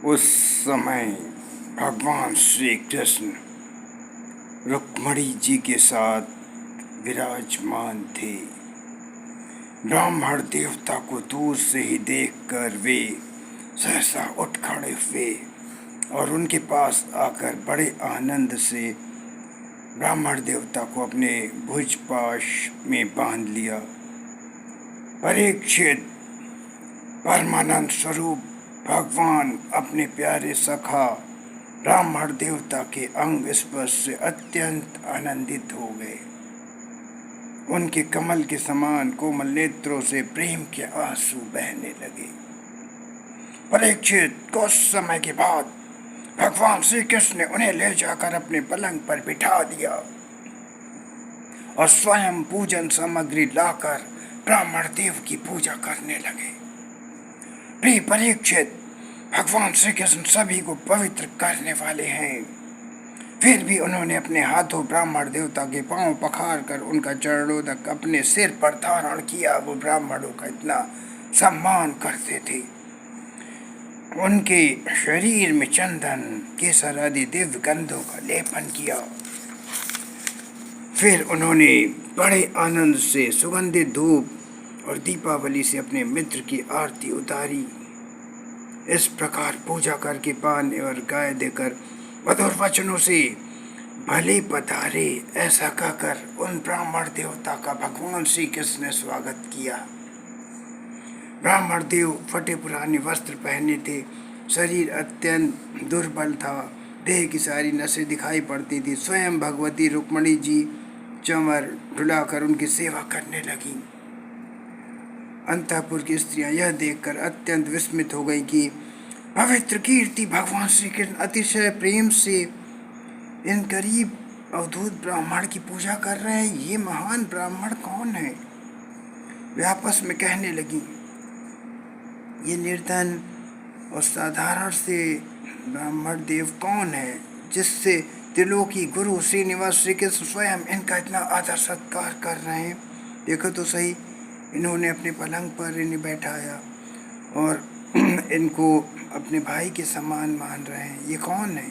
उस समय भगवान श्री कृष्ण रुक्मिणी जी के साथ विराजमान थे। ब्राह्मण देवता को दूर से ही देखकर वे सहसा उठ खड़े हुए और उनके पास आकर बड़े आनंद से ब्राह्मण देवता को अपने भुजपाश में बांध लिया। परीक्षित, परमानंद स्वरूप भगवान अपने प्यारे सखा ब्राह्मण देवता के अंग स्पर्श से अत्यंत आनंदित हो गए। उनके कमल के समान कोमल नेत्रों से प्रेम के आंसू बहने लगे। परीक्षित, कुछ समय के बाद भगवान श्री कृष्ण ने उन्हें ले जाकर अपने पलंग पर बिठा दिया और स्वयं पूजन सामग्री लाकर ब्राह्मण देव की पूजा करने लगे। प्रिय परीक्षित, भगवान श्री कृष्ण सभी को पवित्र करने वाले हैं, फिर भी उन्होंने अपने हाथों ब्राह्मण देवता के पांव पखार कर उनका चरणों तक अपने सिर पर धारण किया। वो ब्राह्मणों का इतना सम्मान करते थे। उनके शरीर में चंदन, केसर आदि दिव्य गंधों का लेपन किया। फिर उन्होंने बड़े आनंद से सुगंधित धूप और दीपावली से अपने मित्र की आरती उतारी। इस प्रकार पूजा करके पान और गाय देकर मधुर वचनों से भले पधारे ऐसा कहकर उन ब्राह्मण देवता का भगवान श्री कृष्ण ने स्वागत किया। ब्राह्मण देव फटे पुराने वस्त्र पहने थे, शरीर अत्यंत दुर्बल था, देह की सारी नसें दिखाई पड़ती थी। स्वयं भगवती रुक्मिणी जी चंवर ढुलाकर उनकी सेवा करने लगीं। अंतःपुर की स्त्रियां यह देखकर अत्यंत विस्मित हो गई कि पवित्र कीर्ति भगवान श्री कृष्ण अतिशय प्रेम से इन गरीब अवधूत ब्राह्मण की पूजा कर रहे हैं। ये महान ब्राह्मण कौन है? वे आपस में कहने लगी, ये निर्धन और साधारण से ब्राह्मण देव कौन है जिससे त्रिलोकी गुरु श्रीनिवास श्री कृष्ण स्वयं इनका इतना आदर सत्कार कर रहे हैं। देखो तो सही, इन्होंने अपने पलंग पर इन्हें बैठाया और इनको अपने भाई के समान मान रहे हैं। ये कौन है?